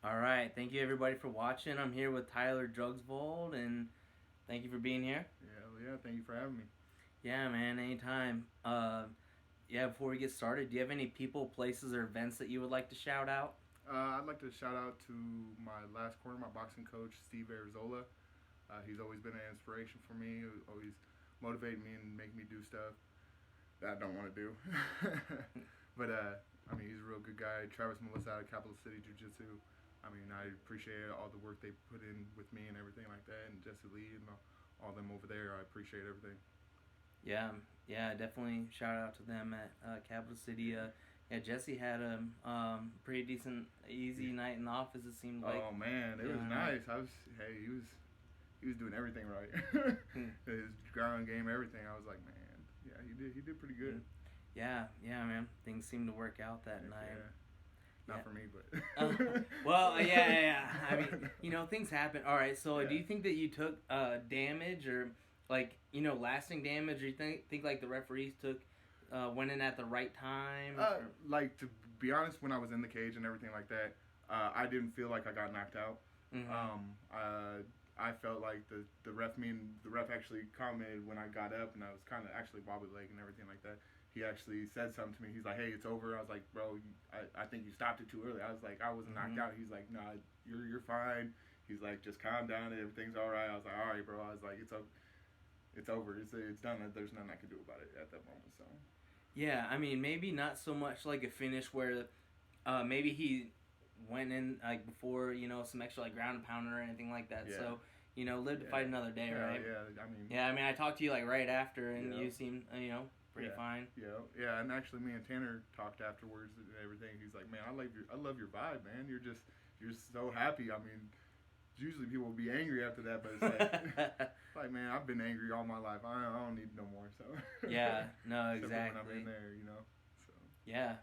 All right, thank you everybody for watching. I'm here with Tyler Drugsvold, and thank you for being here. Yeah. Thank you for having me. Yeah, man, anytime. Yeah, before we get started, do you have any people, places, or events that you would like to shout out? I'd like to shout out to my last corner, my boxing coach, Steve Arizola. He's always been an inspiration for me. Always motivate me and make me do stuff that I don't want to do. But he's a real good guy. Travis Melissa out of Capital City Jiu Jitsu. I appreciate all the work they put in with me and everything like that, and Jesse Lee and all them over there. I appreciate everything. Yeah, yeah, definitely shout out to them at Capital City. Yeah, Jesse had a pretty decent, easy night in the office. It seemed like. Oh man, it was nice. He was doing everything right. His ground game, everything. I was like, man, yeah, he did pretty good. Yeah, man. Things seemed to work out that night. Yeah. Not for me, but. Well, yeah. I mean, things happen. All right. So, do you think that you took damage or lasting damage, or you think like the referees went in at the right time? Like, to be honest, when I was in the cage and everything like that, I didn't feel like I got knocked out. Mm-hmm. I felt like the ref actually commented when I got up and I was kind of actually wobbly leg and everything like that. He actually said something to me. He's like, "Hey, it's over." I was like, "Bro, I think you stopped it too early." I was like, "I wasn't knocked out." He's like, "Nah, you're fine." He's like, "Just calm down. Everything's all right." I was like, "All right, bro." I was like, "It's over. It's over. It's done. There's nothing I can do about it at that moment." So. Yeah, I mean, maybe not so much like a finish where maybe he went in like before some extra like ground and pounder or anything like that. Yeah. So live to fight another day, right? Yeah. I mean, I talked to you like right after, and you seemed pretty fine. Yeah. And actually, me and Tanner talked afterwards and everything. He's like, "Man, I love your vibe, man. You're so happy." I mean, usually people will be angry after that, but it's like, man, I've been angry all my life. I don't need no more. So. Yeah. No. Exactly. When I'm in there, So. Yeah.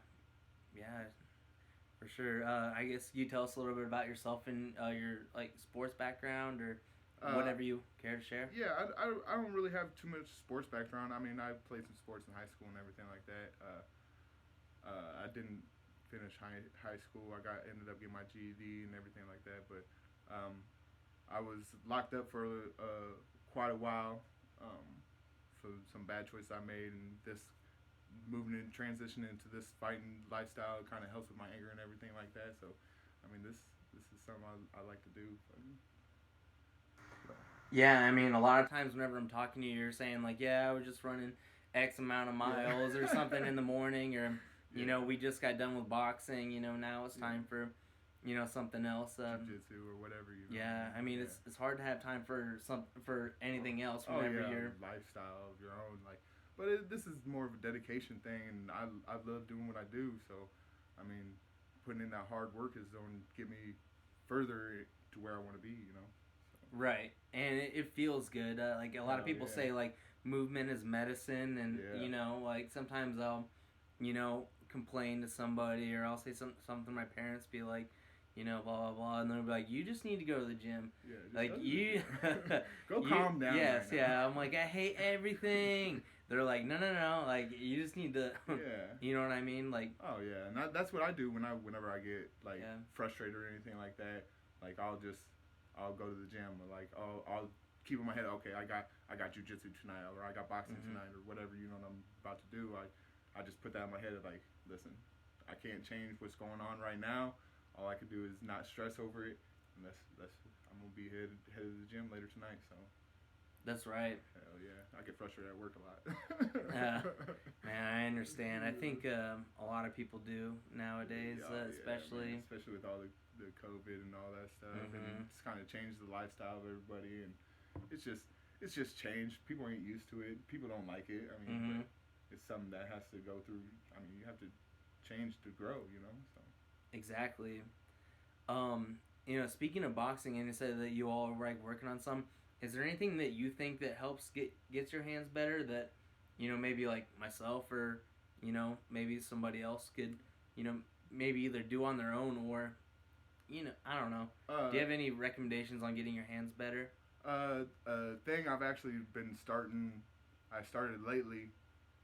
For sure. I guess you tell us a little bit about yourself and your like sports background or whatever you care to share. Yeah, I don't really have too much sports background. I mean, I played some sports in high school and everything like that. I didn't finish high school. Ended up getting my GED and everything like that. But I was locked up for quite a while for some bad choices I made, and this moving and transitioning into this fighting lifestyle kind of helps with my anger and everything like that. So, I mean, this is something I like to do. Yeah, I mean, a lot of times whenever I'm talking to you, you're saying like, yeah, I was just running X amount of miles or something in the morning, or we just got done with boxing. Now it's time for something else. Jiu-jitsu or whatever. Yeah, I mean, it's hard to have time for anything else whenever you're lifestyle of your own But this is more of a dedication thing, and I love doing what I do. So, I mean, putting in that hard work is going to get me further to where I want to be. So. Right, and it feels good. Like a lot of people say, like movement is medicine, and like sometimes I'll, complain to somebody, or I'll say something. My parents be like, blah blah blah, and they'll be like, "You just need to go to the gym." Yeah, like you go calm down. Yes, right yeah. I'm like, I hate everything. They're like, no. Like you just need to. You know what I mean? Like. Oh yeah, and that's what I do whenever I get frustrated or anything like that. Like I'll go to the gym, or like I'll keep in my head, okay, I got jiu-jitsu tonight, or I got boxing tonight, or whatever what I'm about to do. I just put that in my head of like, listen, I can't change what's going on right now. All I can do is not stress over it, and I'm gonna be headed to the gym later tonight. So. That's right. Hell yeah, I get frustrated at work a lot. Man, I understand. I think a lot of people do nowadays, especially with all the COVID and all that stuff, and it's kind of changed the lifestyle of everybody, and it's just changed. People ain't used to it. People don't like it. I mean, it's something that has to go through. I mean, you have to change to grow. So. Exactly. Speaking of boxing, and you said that you all are like working on some. Is there anything that you think that helps gets your hands better that, maybe like myself or, maybe somebody else could, maybe either do on their own or, I don't know. Do you have any recommendations on getting your hands better? Thing I've actually been started lately,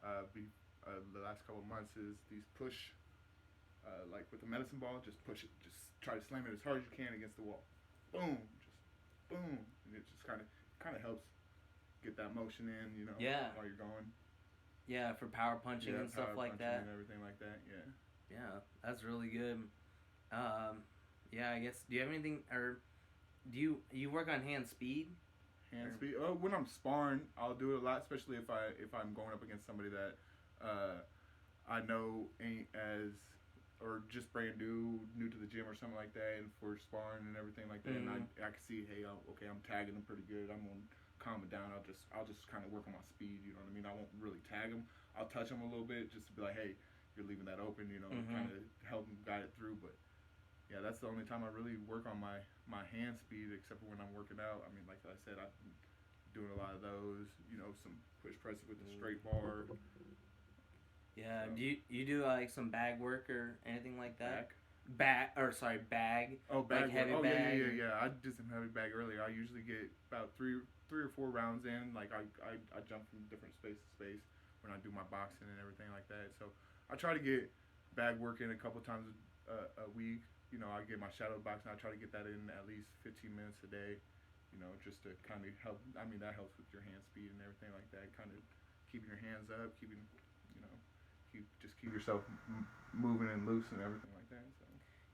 the last couple of months is these push like with the medicine ball, just push it, just try to slam it as hard as you can against the wall. Boom, just boom, and it just kind of helps get that motion in, you know, Yeah. while you're going. Yeah, for power punching and stuff like that. And everything like that. Yeah. Yeah, that's really good. Yeah, I guess. Do you have anything, or do you work on hand speed? Hand speed. Oh, when I'm sparring, I'll do it a lot, especially if I'm going up against somebody that I know ain't as, or just brand new to the gym or something like that, and for sparring and everything like that. Mm-hmm. And I can see, hey, okay, I'm tagging them pretty good. I'm gonna calm it down. I'll just kind of work on my speed. You know what I mean? I won't really tag them. I'll touch them a little bit just to be like, hey, you're leaving that open. You know, Mm-hmm. kind of help them guide it through. But yeah, that's the only time I really work on my hand speed, except for when I'm working out. I mean, like I said, I've been doing a lot of those. You know, some push presses with the straight bar. Yeah. So. Do you do like some bag work or anything like that? Bag. Bag. Oh, bag. Like heavy work. Oh, bag. yeah. I did some heavy bag earlier. I usually get about three or four rounds in. Like I jump from different space to space when I do my boxing and everything like that. So I try to get bag work in a couple times a week. You know, I get my shadow boxing. I try to get that in at least 15 minutes a day. You know, just to kind of help. I mean, that helps with your hand speed and everything like that. Kind of keeping your hands up, keep yourself moving and loose and everything like that. So.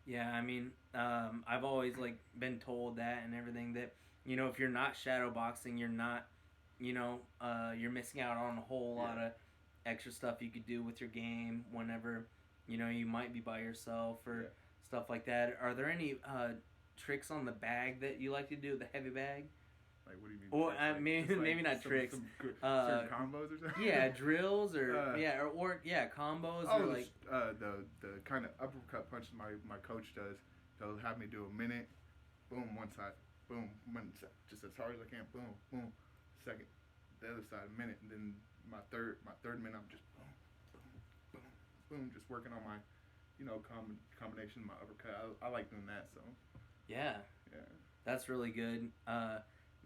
Yeah, I mean, I've always like been told that and everything that, you know, if you're not shadow boxing, you're not, you know, you're missing out on a whole lot of extra stuff you could do with your game whenever, you know, you might be by yourself or stuff like that. Are there any tricks on the bag that you like to do, the heavy bag? Like, what do you mean? Or like, maybe not tricks. Certain combos or something. Yeah, drills or combos or like the kind of uppercut punch my coach does. He'll have me do a minute, boom, one side, boom, one side, just as hard as I can, boom, boom. Second, the other side, a minute, and then my third minute, I'm just boom, boom, boom, boom, just working on my, you know, combination of my uppercut. I like doing that. So. Yeah. That's really good.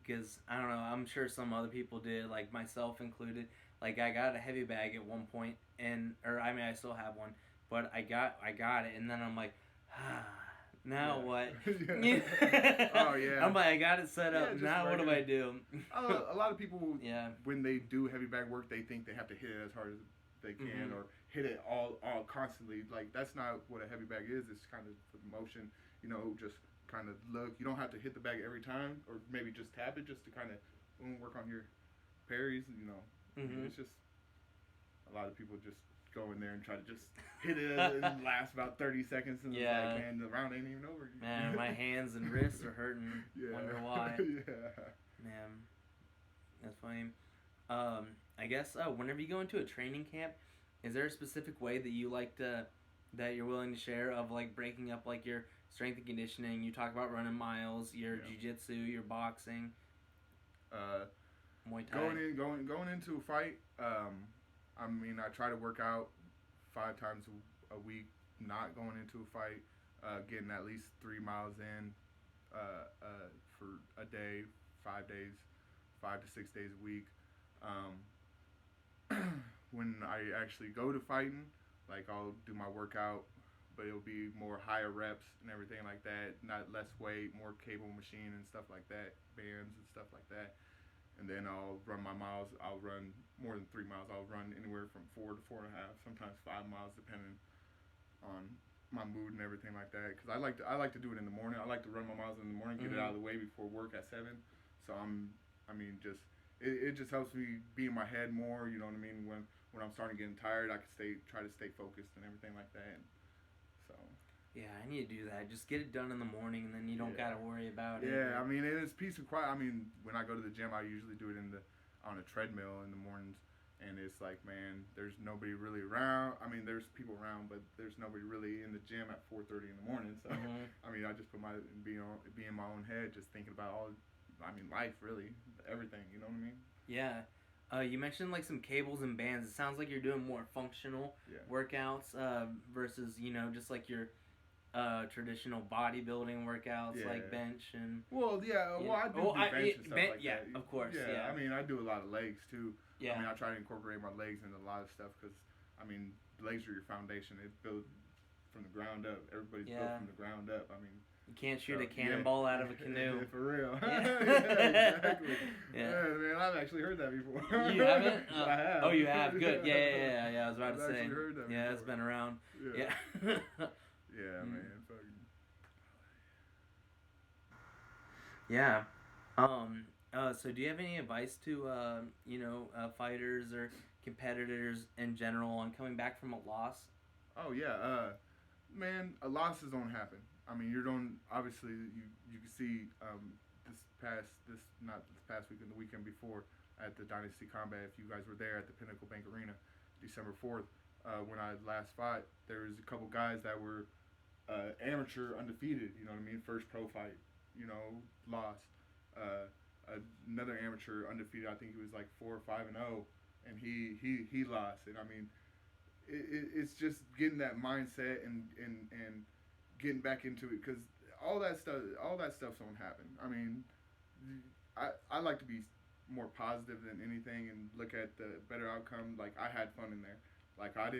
Because I don't know, I'm sure some other people did, like myself included. Like I got a heavy bag at one point, I still have one, but I got it, and then I'm like, now what? Oh yeah. I'm like, I got it set up. Now what do I do? A lot of people, when they do heavy bag work, they think they have to hit it as hard as they can, or hit it all constantly. Like that's not what a heavy bag is. It's kind of the motion, you know, just. Kind of look. You don't have to hit the bag every time, or maybe just tap it just to kind of work on your parries. You know, it's just a lot of people just go in there and try to just hit it and last about 30 seconds, and it's like, man, the round ain't even over. Man, my hands and wrists are hurting. Wonder why. Man, that's funny. I guess whenever you go into a training camp, is there a specific way that you like to that you're willing to share of like breaking up like your strength and conditioning? You talk about running miles, your jiu-jitsu, your boxing, Muay Thai. Going into a fight, I mean, I try to work out 5 times a week, not going into a fight, getting at least 3 miles in for a day, 5 days, 5 to 6 days a week. When I actually go to fighting, like I'll do my workout, but it'll be more higher reps and everything like that, not less weight, more cable machine and stuff like that, bands and stuff like that. And then I'll run my miles. I'll run more than 3 miles. I'll run anywhere from 4 to 4.5, sometimes 5 miles, depending on my mood and everything like that. Because I like to do it in the morning. I like to run my miles in the morning, get it out of the way before work at 7. So it just helps me be in my head more. You know what I mean? When I'm starting getting tired, I can try to stay focused and everything like that. So. Yeah, I need to do that. Just get it done in the morning, and then you don't gotta worry about it. Yeah, I mean, it's peace and quiet. I mean, when I go to the gym, I usually do it on a treadmill in the mornings, and it's like, man, there's nobody really around. I mean, there's people around, but there's nobody really in the gym at 4:30 in the morning. So, I mean, I just be in my own head, just thinking about life, really, everything. You know what I mean? Yeah. You mentioned like some cables and bands. It sounds like you're doing more functional workouts versus, you know, just like your traditional bodybuilding workouts like bench and. Well, I do bench and stuff like that. Yeah, of course. Yeah, I mean, I do a lot of legs too. Yeah. I mean, I try to incorporate my legs into a lot of stuff because, I mean, legs are your foundation. It builds from the ground up. Everybody's built Yeah. from the ground up. I mean, You can't shoot so, a cannonball out of a canoe. For real. Yeah. Exactly. Yeah. Man, I've actually heard that before. You haven't? I have. Oh, you have? Good. Yeah. I was about to I've say. actually heard that Yeah, before. it's been around. Yeah. Yeah. Yeah, man. Fucking. Yeah. So do you have any advice to, fighters or competitors in general on coming back from a loss? Oh yeah, man, losses don't happen. I mean, you don't obviously you can see not this past weekend, the weekend before at the Dynasty Combat. If you guys were there at the Pinnacle Bank Arena, December 4th, when I last fought, there was a couple guys that were amateur undefeated. You know what I mean? First pro fight, lost. Another amateur undefeated. I think he was like 4 or 5-0, and he lost. And I mean, it's just getting that mindset and getting back into it, because all that stuff don't happen. I mean, I like to be more positive than anything and look at the better outcome. Like, I had fun in there. Like, I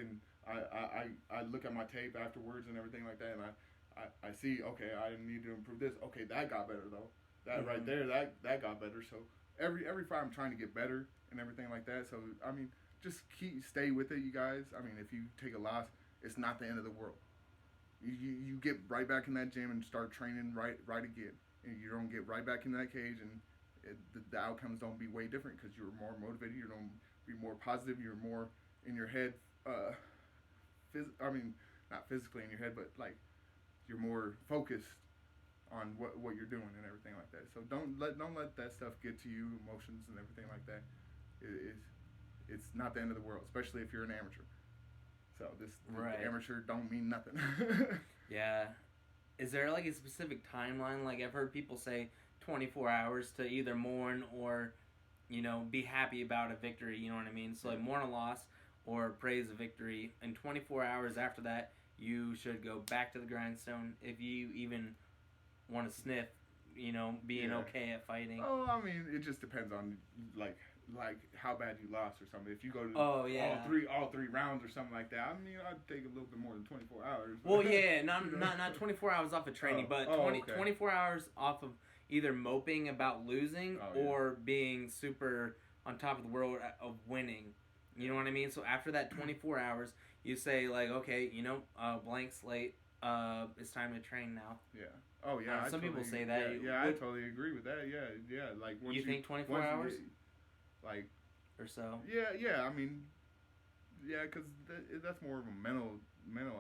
look at my tape afterwards and everything like that, and I see, okay, I need to improve this. Okay, that got better though. That right there, that got better. So every fight I'm trying to get better and everything like that. So I mean, just stay with it, you guys. I mean, if you take a loss, it's not the end of the world. You get right back in that gym and start training right again, and you don't get right back in that cage, and the outcomes don't be way different because you're more motivated. You don't be more positive. You're more in your head. I mean, not physically in your head, but like you're more focused on what you're doing and everything like that. So don't let that stuff get to you, emotions and everything like that. It's not the end of the world, especially if you're an amateur. So the amateur don't mean nothing. Yeah. Is there like a specific timeline? Like, I've heard people say 24 hours to either mourn or, be happy about a victory. You know what I mean? So like mourn a loss or praise a victory. And 24 hours after that, you should go back to the grindstone if you even want to sniff, being okay at fighting. Oh, I mean, it just depends on like how bad you lost or something. If you go to all three rounds or something like that, I mean, I'd take a little bit more than 24 hours. Well, yeah, not 24 hours off of training, but 24 hours off of either moping about losing or being super on top of the world of winning. You know what I mean? So after that 24 hours, you say like, okay, blank slate. It's time to train now. Yeah. Oh yeah. Some people say that. Yeah, I totally agree with that. Yeah. Like once you think 24 hours? Like. Or so. Yeah. I mean, yeah, because that's more of a mental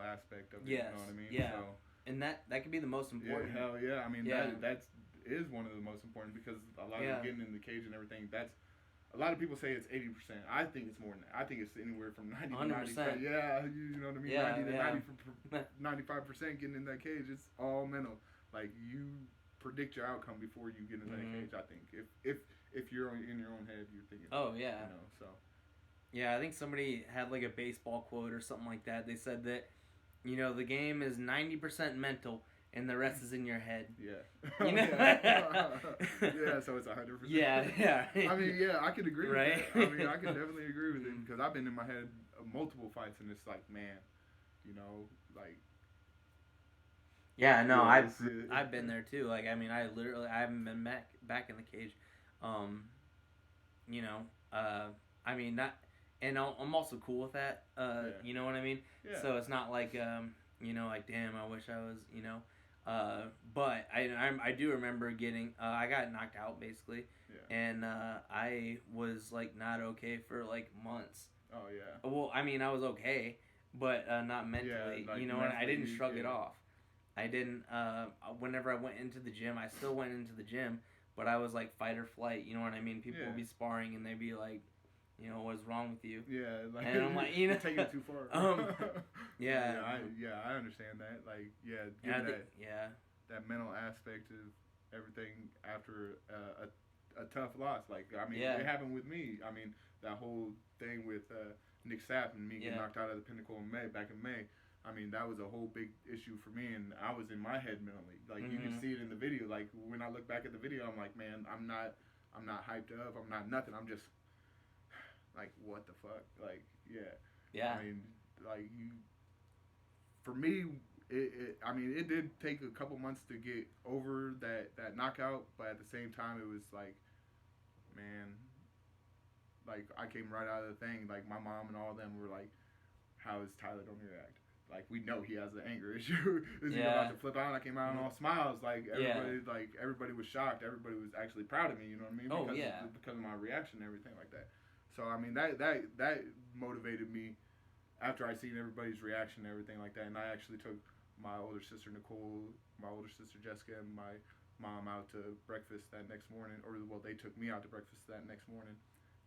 aspect of it. Yes. You know what I mean? Yeah. So, and that could be the most important. Yeah, hell yeah. I mean, yeah. that is one of the most important, because a lot of getting in the cage and everything. A lot of people say it's 80%. I think it's more than that. I think it's anywhere from 90 to 95%. Yeah, you know what I mean? Yeah, 90 to 95% getting in that cage. It's all mental. Like, you predict your outcome before you get in that cage, I think. If you're in your own head, you're thinking. Oh, yeah. So. Yeah, I think somebody had like a baseball quote or something like that. They said that, the game is 90% mental and the rest is in your head. Yeah. Yeah, so it's 100%. Yeah. I mean, yeah, I could agree with that. I mean, I could definitely agree with it, because I've been in my head multiple fights, and it's like, man, like. Yeah, no, I've been there too. Like, I mean, I haven't been back in the cage. I mean, not, and I'm also cool with that. You know what I mean? Yeah. So it's not like, like, damn, I wish I was, but I do remember getting, I got knocked out basically, and I was like not okay for like months. Oh yeah. Well, I mean, I was okay, but not mentally, like and I didn't shrug it off. I didn't. Whenever I went into the gym, I still went into the gym, but I was like fight or flight. You know what I mean? People would be sparring and they'd be like, what's wrong with you? Yeah, like, and I'm like, you're taking it too far. Yeah. I understand that. Like, that mental aspect of everything after a tough loss. Like, I mean, it happened with me. I mean, that whole thing with Nick Sapp and me getting knocked out of the Pinnacle back in May. I mean, that was a whole big issue for me, and I was in my head mentally. Like, you can see it in the video. Like, when I look back at the video, I'm like, man, I'm not hyped up. I'm not nothing. I'm just like, what the fuck? Like, yeah. Yeah. I mean, like, for me, I mean, it did take a couple months to get over that knockout, but at the same time, it was like, man, like I came right out of the thing. Like my mom and all of them were like, "How is Tyler going to react?" Like we know he has an anger issue. Is he about to flip out? I came out and all smiles. Like everybody was shocked. Everybody was actually proud of me. You know what I mean? Because of my reaction and everything like that. So I mean that motivated me after I seen everybody's reaction and everything like that. And I actually took my older sister Nicole, my older sister Jessica, and my mom out to breakfast that next morning. Or well, they took me out to breakfast that next morning,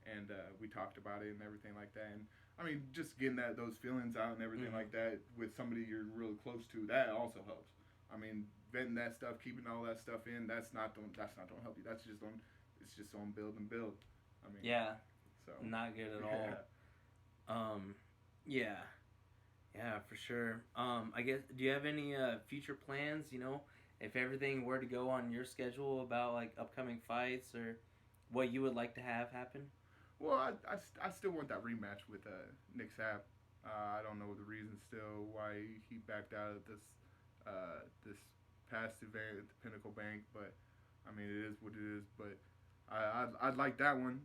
and we talked about it and everything like that. And I mean, just getting those feelings out and everything like that with somebody you're really close to, that also helps. I mean, venting that stuff, keeping all that stuff in, that's not gonna help you. It's just on build and build. I mean, so not good at all. Yeah, for sure. I guess, do you have any future plans? You know, if everything were to go on your schedule about like upcoming fights or what you would like to have happen? Well, I still want that rematch with Nick Sapp. I don't know the reason still why he backed out of this past event at the Pinnacle Bank, but I mean it is what it is. But I'd like that one.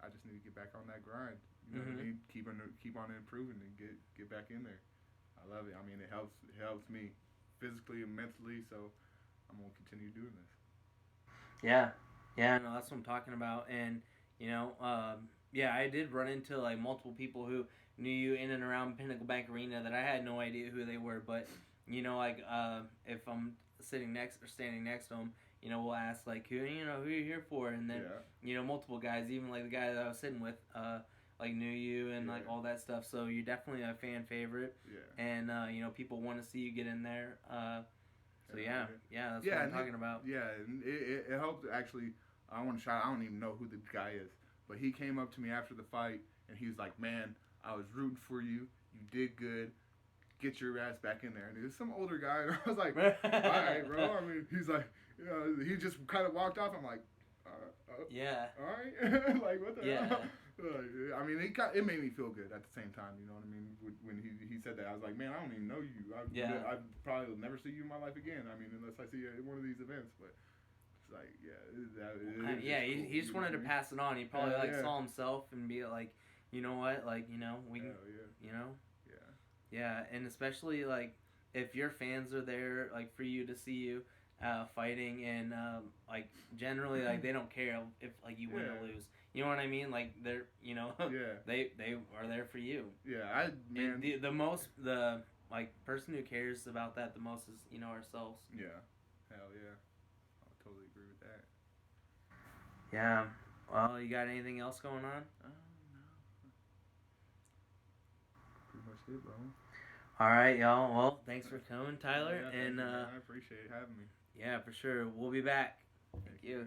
I just need to get back on that grind. You know what I mean? Keep on improving and get back in there. I love it. I mean it helps me physically and mentally. So I'm gonna continue doing this. Yeah, no, that's what I'm talking about. And, you know, I did run into, like, multiple people who knew you in and around Pinnacle Bank Arena that I had no idea who they were. But, you know, like, if I'm standing next to them, you know, we'll ask, like, who are you here for? And then, you know, multiple guys, even, like, the guy that I was sitting with, like, knew you and, like, all that stuff. So you're definitely a fan favorite. Yeah. And, you know, people want to see you get in there. So that's what I'm talking about. Yeah, and it helped actually. I want to shout. I don't even know who the guy is, but he came up to me after the fight and he was like, "Man, I was rooting for you. You did good. Get your ass back in there." And it was some older guy, and I was like, "All right, bro." I mean, he's like, you know, he just kind of walked off. I'm like, all right, like what the hell? I mean, it made me feel good at the same time. You know what I mean? When he said that, I was like, man, I don't even know you. I probably will never see you in my life again. I mean, unless I see you at one of these events. But it's like, he just wanted to pass it on. He probably saw himself and be like, you know what, like, you know, we can, you know, and especially like if your fans are there, like for you to see you fighting, and like generally like they don't care if like you win or lose. You know what I mean? Like they're, you know, they are there for you. Yeah, the like person who cares about that the most is, you know, ourselves. Yeah, hell yeah, I totally agree with that. Yeah. Well, you got anything else going on? No. Pretty much it, bro. All right, y'all. Well, thanks for coming, Tyler. I appreciate having me. Yeah, for sure. We'll be back. Thank you.